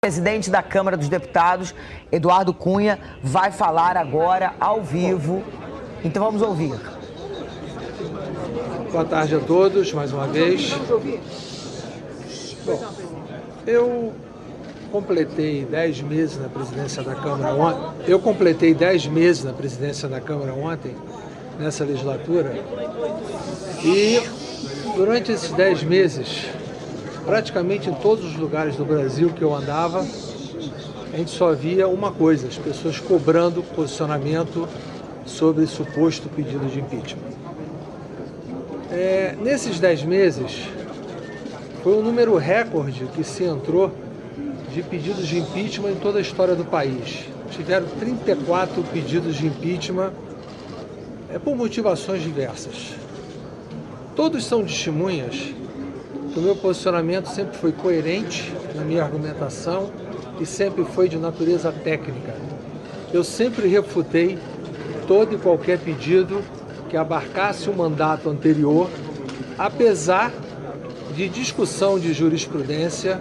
presidente da Câmara dos Deputados, Eduardo Cunha, vai falar agora ao vivo. Então vamos ouvir. Boa tarde a todos, mais uma vez. Bom, eu completei 10 meses na presidência da Câmara ontem. Ontem, nessa legislatura. E durante esses 10 meses, praticamente em todos os lugares do Brasil que eu andava, a gente só via uma coisa: as pessoas cobrando posicionamento sobre suposto pedido de impeachment. Nesses 10 meses, foi um número recorde que se entrou de pedidos de impeachment em toda a história do país. Tiveram 34 pedidos de impeachment por motivações diversas. Todos são testemunhas que o meu posicionamento sempre foi coerente na minha argumentação e sempre foi de natureza técnica. Eu sempre refutei todo e qualquer pedido que abarcasse o mandato anterior, apesar de discussão de jurisprudência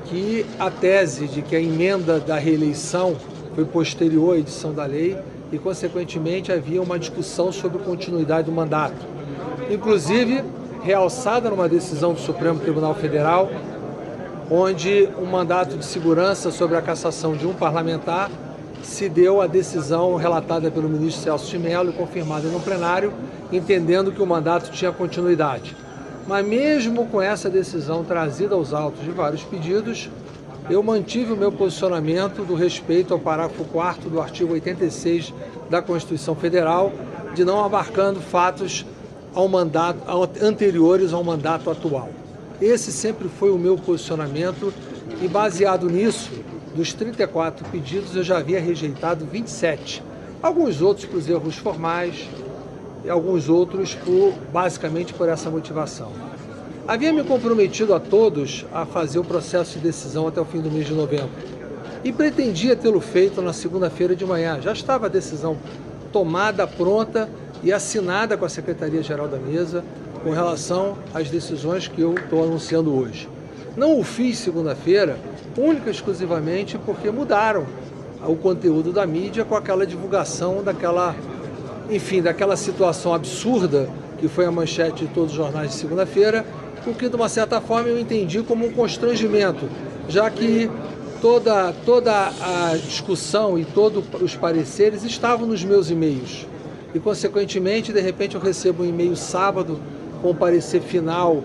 que a tese de que a emenda da reeleição foi posterior à edição da lei e, consequentemente, havia uma discussão sobre continuidade do mandato. Inclusive, realçada numa decisão do Supremo Tribunal Federal, onde um mandato de segurança sobre a cassação de um parlamentar se deu à decisão relatada pelo ministro Celso de Mello e confirmada no plenário, entendendo que o mandato tinha continuidade. Mas mesmo com essa decisão trazida aos autos de vários pedidos, eu mantive o meu posicionamento do respeito ao parágrafo 4º do artigo 86 da Constituição Federal, de não abarcando fatos anteriores ao mandato atual. Esse sempre foi o meu posicionamento e, baseado nisso, dos 34 pedidos eu já havia rejeitado 27. Alguns outros por erros formais e alguns outros basicamente por essa motivação. Havia me comprometido a todos a fazer o processo de decisão até o fim do mês de novembro e pretendia tê-lo feito na segunda-feira de manhã. Já estava a decisão tomada, pronta e assinada com a Secretaria-Geral da Mesa com relação às decisões que eu estou anunciando hoje. Não o fiz segunda-feira, única e exclusivamente porque mudaram o conteúdo da mídia com aquela divulgação daquela situação absurda que foi a manchete de todos os jornais de segunda-feira, o que de uma certa forma eu entendi como um constrangimento, já que toda a discussão e todos os pareceres estavam nos meus e-mails. E, consequentemente, de repente eu recebo um e-mail sábado com o parecer final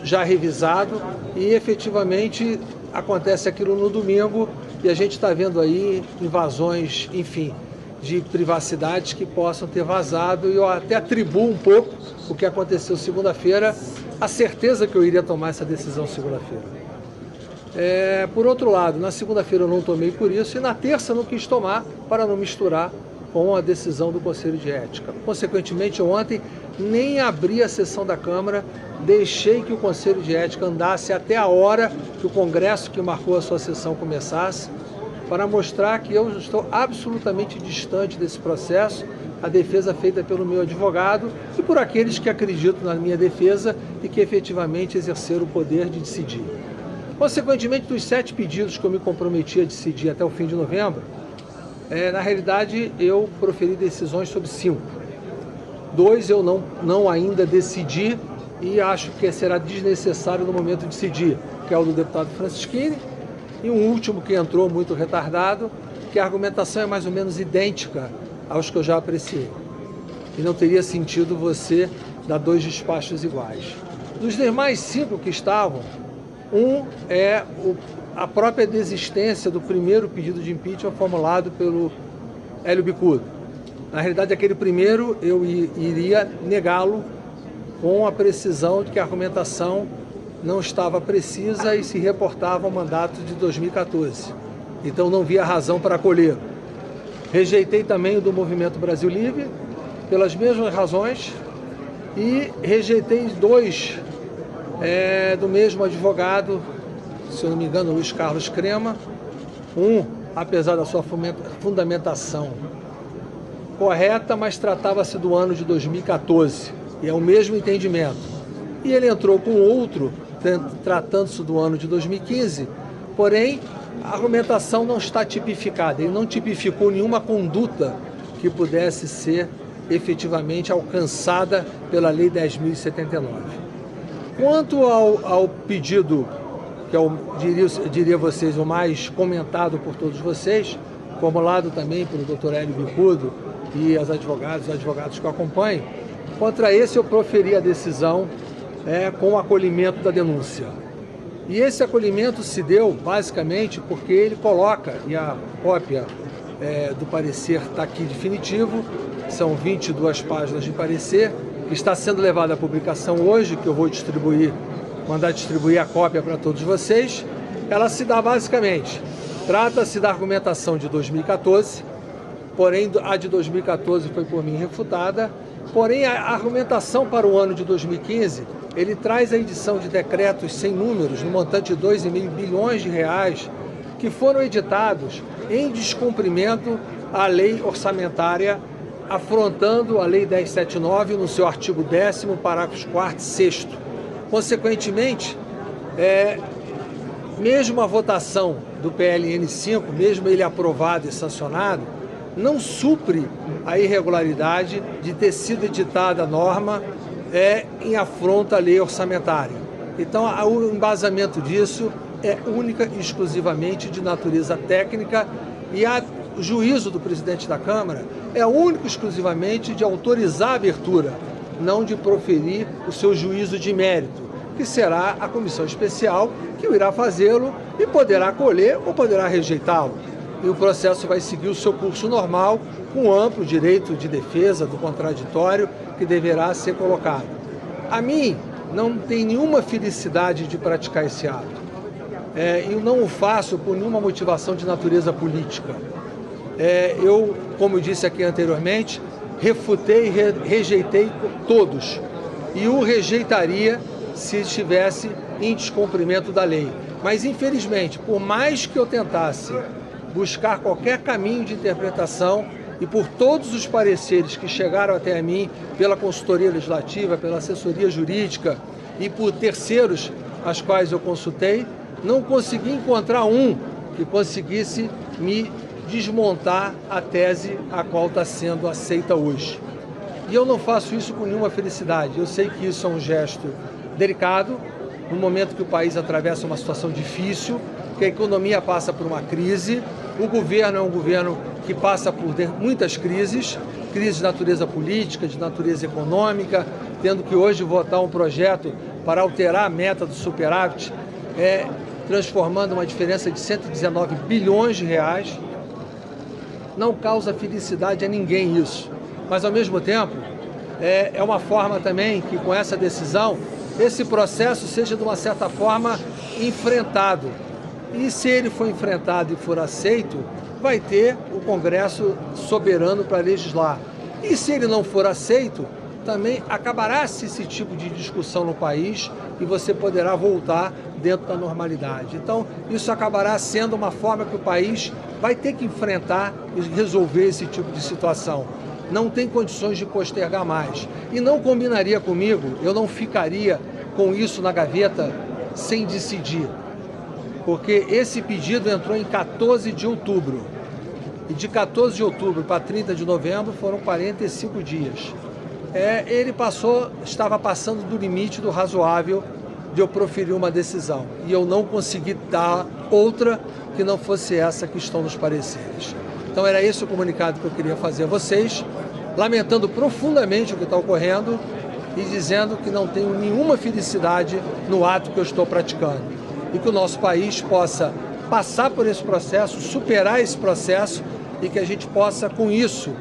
já revisado e, efetivamente, acontece aquilo no domingo e a gente está vendo aí invasões, enfim, de privacidades que possam ter vazado, e eu até atribuo um pouco o que aconteceu segunda-feira, a certeza que eu iria tomar essa decisão segunda-feira. Por outro lado, na segunda-feira eu não tomei por isso e na terça eu não quis tomar para não misturar com a decisão do Conselho de Ética. Consequentemente, ontem nem abri a sessão da Câmara, deixei que o Conselho de Ética andasse até a hora que o Congresso que marcou a sua sessão começasse, para mostrar que eu estou absolutamente distante desse processo, a defesa feita pelo meu advogado e por aqueles que acreditam na minha defesa e que efetivamente exerceram o poder de decidir. Consequentemente, dos 7 pedidos que eu me comprometi a decidir até o fim de novembro, na realidade eu proferi decisões sobre 5. 2 eu não ainda decidi e acho que será desnecessário no momento de decidir, que é o do deputado Francisquini, e um último que entrou muito retardado, que a argumentação é mais ou menos idêntica aos que eu já apreciei. E não teria sentido você dar 2 despachos iguais. Dos demais 5 que estavam, um é a própria desistência do primeiro pedido de impeachment formulado pelo Hélio Bicudo. Na realidade, aquele primeiro eu iria negá-lo com a precisão de que a argumentação não estava precisa e se reportava ao mandato de 2014. Então não via razão para acolher. Rejeitei também o do Movimento Brasil Livre, pelas mesmas razões, e rejeitei 2 do mesmo advogado, se eu não me engano, Luiz Carlos Crema. Um, apesar da sua fundamentação correta, mas tratava-se do ano de 2014, e é o mesmo entendimento. E ele entrou com outro, tratando-se do ano de 2015, porém A argumentação não está tipificada, ele não tipificou nenhuma conduta que pudesse ser efetivamente alcançada pela Lei 10.079. Quanto ao pedido, que eu diria a vocês o mais comentado por todos vocês, formulado também pelo Dr. Hélio Bicudo e os advogados que o acompanham, contra esse eu proferi a decisão com o acolhimento da denúncia. E esse acolhimento se deu basicamente porque ele coloca, e a cópia do parecer está aqui definitivo, são 22 páginas de parecer, que está sendo levada à publicação hoje, que eu vou mandar distribuir a cópia para todos vocês. Ela se dá basicamente, trata-se da argumentação de 2014, porém a de 2014 foi por mim refutada, porém a argumentação para o ano de 2015, ele traz a edição de decretos sem números, no montante de 2,5 bilhões de reais, que foram editados em descumprimento à lei orçamentária, afrontando a Lei 10.079 no seu artigo 10º, parágrafos 4º e 6º. Consequentemente, mesmo a votação do PLN 5, mesmo ele aprovado e sancionado, não supre a irregularidade de ter sido editada a norma em afronta à lei orçamentária. Então, o embasamento disso é única e exclusivamente de natureza técnica e o juízo do presidente da Câmara é único e exclusivamente de autorizar a abertura, não de proferir o seu juízo de mérito, que será a comissão especial que irá fazê-lo e poderá acolher ou poderá rejeitá-lo. E o processo vai seguir o seu curso normal, com amplo direito de defesa do contraditório que deverá ser colocado. A mim, não tem nenhuma felicidade de praticar esse ato. Eu não o faço por nenhuma motivação de natureza política. Eu, como eu disse aqui anteriormente, refutei e rejeitei todos. E o rejeitaria se estivesse em descumprimento da lei. Mas, infelizmente, por mais que eu tentasse buscar qualquer caminho de interpretação e por todos os pareceres que chegaram até a mim pela consultoria legislativa, pela assessoria jurídica e por terceiros as quais eu consultei, não consegui encontrar um que conseguisse me desmontar a tese a qual está sendo aceita hoje. E eu não faço isso com nenhuma felicidade. Eu sei que isso é um gesto delicado, no momento que o país atravessa uma situação difícil, que a economia passa por uma crise, o governo é um governo que passa por muitas crises de natureza política, de natureza econômica, tendo que hoje votar um projeto para alterar a meta do superávit, transformando uma diferença de 119 bilhões de reais. Não causa felicidade a ninguém isso, mas ao mesmo tempo é uma forma também que com essa decisão esse processo seja de uma certa forma enfrentado. E se ele for enfrentado e for aceito, vai ter o Congresso soberano para legislar. E se ele não for aceito, também acabará-se esse tipo de discussão no país e você poderá voltar dentro da normalidade. Então, isso acabará sendo uma forma que o país vai ter que enfrentar e resolver esse tipo de situação. Não tem condições de postergar mais. E não combinaria comigo, eu não ficaria com isso na gaveta sem decidir. Porque esse pedido entrou em 14 de outubro. E de 14 de outubro para 30 de novembro foram 45 dias. Ele estava passando do limite do razoável de eu proferir uma decisão. E eu não consegui dar outra que não fosse essa que estão nos pareceres. Então era esse o comunicado que eu queria fazer a vocês, lamentando profundamente o que está ocorrendo e dizendo que não tenho nenhuma felicidade no ato que eu estou praticando. E que o nosso país possa passar por esse processo, superar esse processo e que a gente possa, com isso,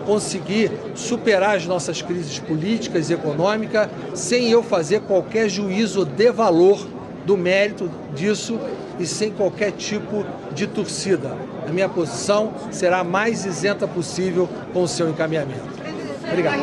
conseguir superar as nossas crises políticas e econômicas sem eu fazer qualquer juízo de valor do mérito disso e sem qualquer tipo de torcida. A minha posição será a mais isenta possível com o seu encaminhamento. Obrigado.